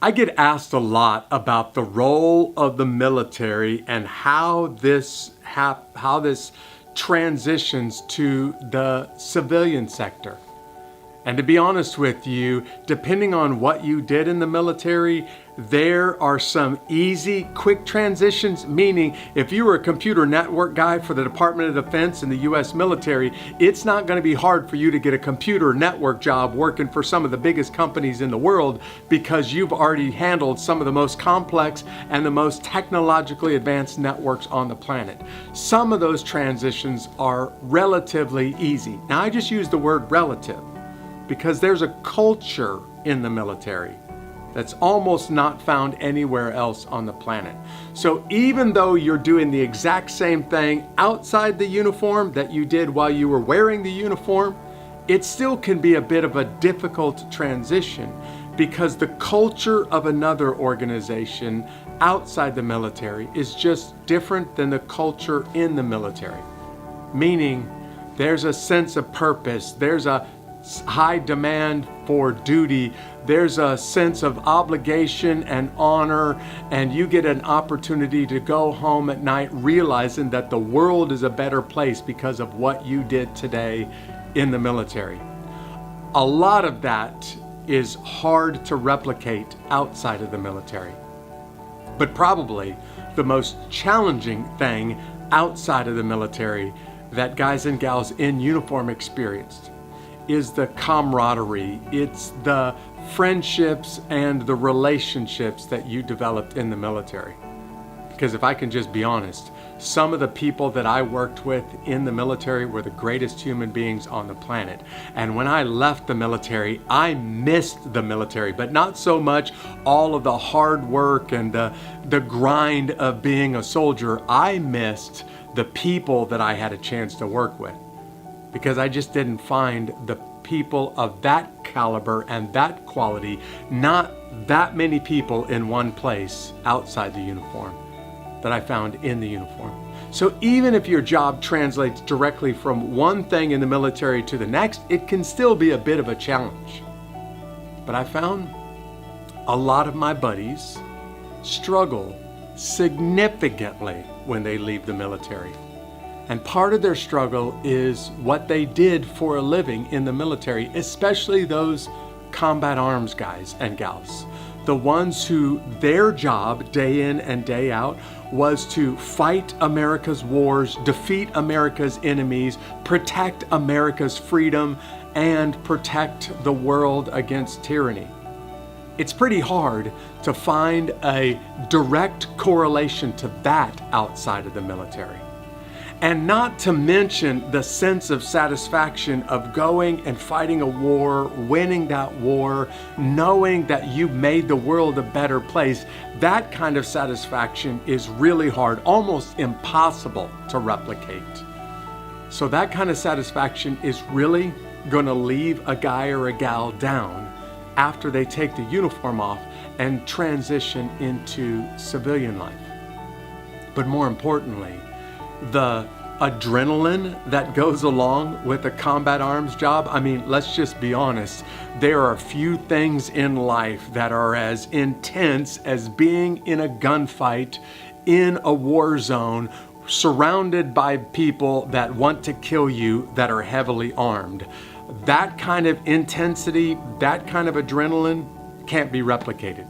I get asked a lot about the role of the military and how this transitions to the civilian sector. And to be honest with you, depending on what you did in the military, there are some easy, quick transitions, meaning if you were a computer network guy for the Department of Defense in the US military, it's not going to be hard for you to get a computer network job working for some of the biggest companies in the world because you've already handled some of the most complex and the most technologically advanced networks on the planet. Some of those transitions are relatively easy. Now, I just use the word relative because there's a culture in the military that's almost not found anywhere else on the planet. So even though you're doing the exact same thing outside the uniform that you did while you were wearing the uniform, it still can be a bit of a difficult transition because the culture of another organization outside the military is just different than the culture in the military. Meaning there's a sense of purpose, there's a high demand for duty, there's a sense of obligation and honor, and you get an opportunity to go home at night realizing that the world is a better place because of what you did today in the military. A lot of that is hard to replicate outside of the military. But probably the most challenging thing outside of the military that guys and gals in uniform experienced is the camaraderie. It's the friendships and the relationships that you developed in the military. Because if I can just be honest, some of the people that I worked with in the military were the greatest human beings on the planet. And when I left the military, I missed the military, but not so much all of the hard work and the grind of being a soldier. I missed the people that I had a chance to work with, because I just didn't find the people of that caliber and that quality, not that many people in one place outside the uniform that I found in the uniform. So even if your job translates directly from one thing in the military to the next, it can still be a bit of a challenge. But I found a lot of my buddies struggle significantly when they leave the military. And part of their struggle is what they did for a living in the military, especially those combat arms guys and gals. The ones who their job day in and day out was to fight America's wars, defeat America's enemies, protect America's freedom, and protect the world against tyranny. It's pretty hard to find a direct correlation to that outside of the military. And not to mention the sense of satisfaction of going and fighting a war, winning that war, knowing that you made the world a better place. That kind of satisfaction is really hard, almost impossible to replicate. So that kind of satisfaction is really going to leave a guy or a gal down after they take the uniform off and transition into civilian life. But more importantly, the adrenaline that goes along with a combat arms job. I mean, let's just be honest. There are few things in life that are as intense as being in a gunfight in a war zone, surrounded by people that want to kill you that are heavily armed. That kind of intensity, that kind of adrenaline can't be replicated.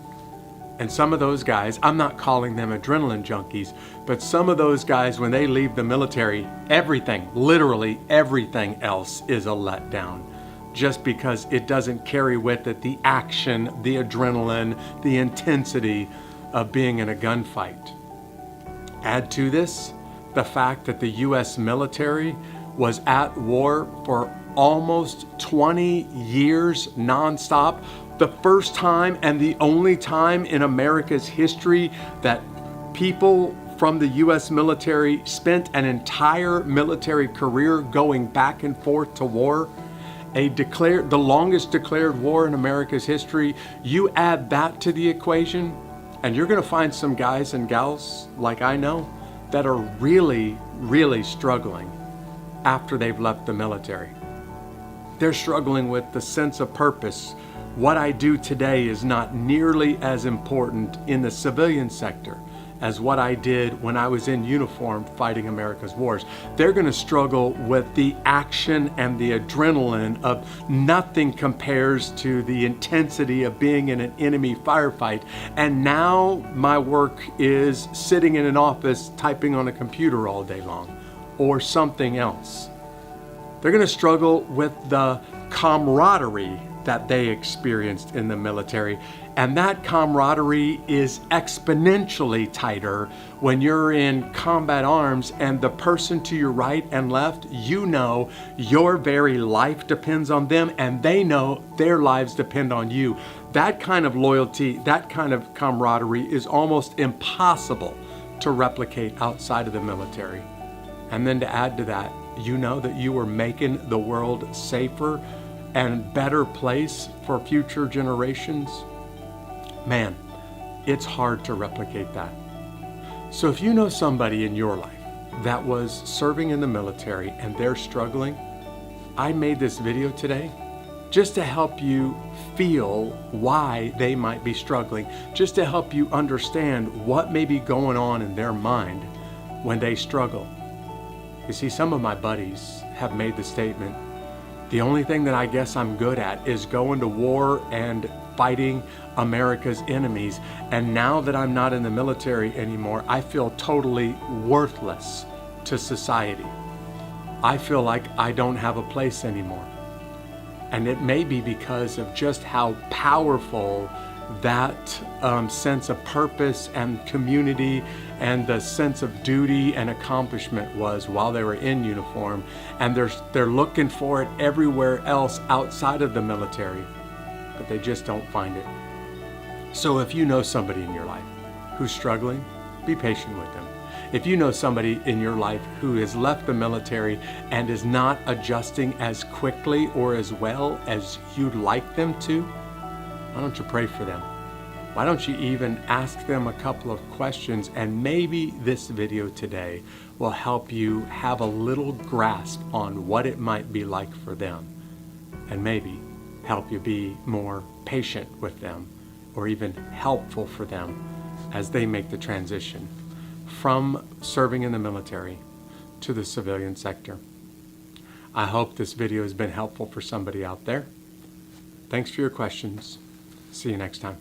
And some of those guys, I'm not calling them adrenaline junkies, but some of those guys, when they leave the military, everything, literally everything else is a letdown, just because it doesn't carry with it the action, the adrenaline, the intensity of being in a gunfight. Add to this the fact that the US military was at war for almost 20 years nonstop. The first time and the only time in America's history that people from the US military spent an entire military career going back and forth to war, the longest declared war in America's history. You add that to the equation, and you're going to find some guys and gals like I know that are really, really struggling after they've left the military. They're struggling with the sense of purpose, what I do today is not nearly as important in the civilian sector as what I did when I was in uniform fighting America's wars. They're going to struggle with the action and the adrenaline of nothing compares to the intensity of being in an enemy firefight. And now my work is sitting in an office typing on a computer all day long or something else. They're going to struggle with the camaraderie that they experienced in the military. And that camaraderie is exponentially tighter when you're in combat arms and the person to your right and left, you know your very life depends on them and they know their lives depend on you. That kind of loyalty, that kind of camaraderie is almost impossible to replicate outside of the military. And then to add to that, you know that you are making the world safer and better place for future generations. Man, it's hard to replicate that. So if you know somebody in your life that was serving in the military and they're struggling, I made this video today just to help you feel why they might be struggling, just to help you understand what may be going on in their mind when they struggle. You see, some of my buddies have made the statement, the only thing that I guess I'm good at is going to war and fighting America's enemies. And now that I'm not in the military anymore, I feel totally worthless to society. I feel like I don't have a place anymore. And it may be because of just how powerful that sense of purpose and community and the sense of duty and accomplishment was while they were in uniform, and they're looking for it everywhere else outside of the military, but they just don't find it. So if you know somebody in your life who's struggling, be patient with them. If you know somebody in your life who has left the military and is not adjusting as quickly or as well as you'd like them to, why don't you pray for them? Why don't you even ask them a couple of questions, and maybe this video today will help you have a little grasp on what it might be like for them, and maybe help you be more patient with them or even helpful for them as they make the transition from serving in the military to the civilian sector. I hope this video has been helpful for somebody out there. Thanks for your questions. See you next time.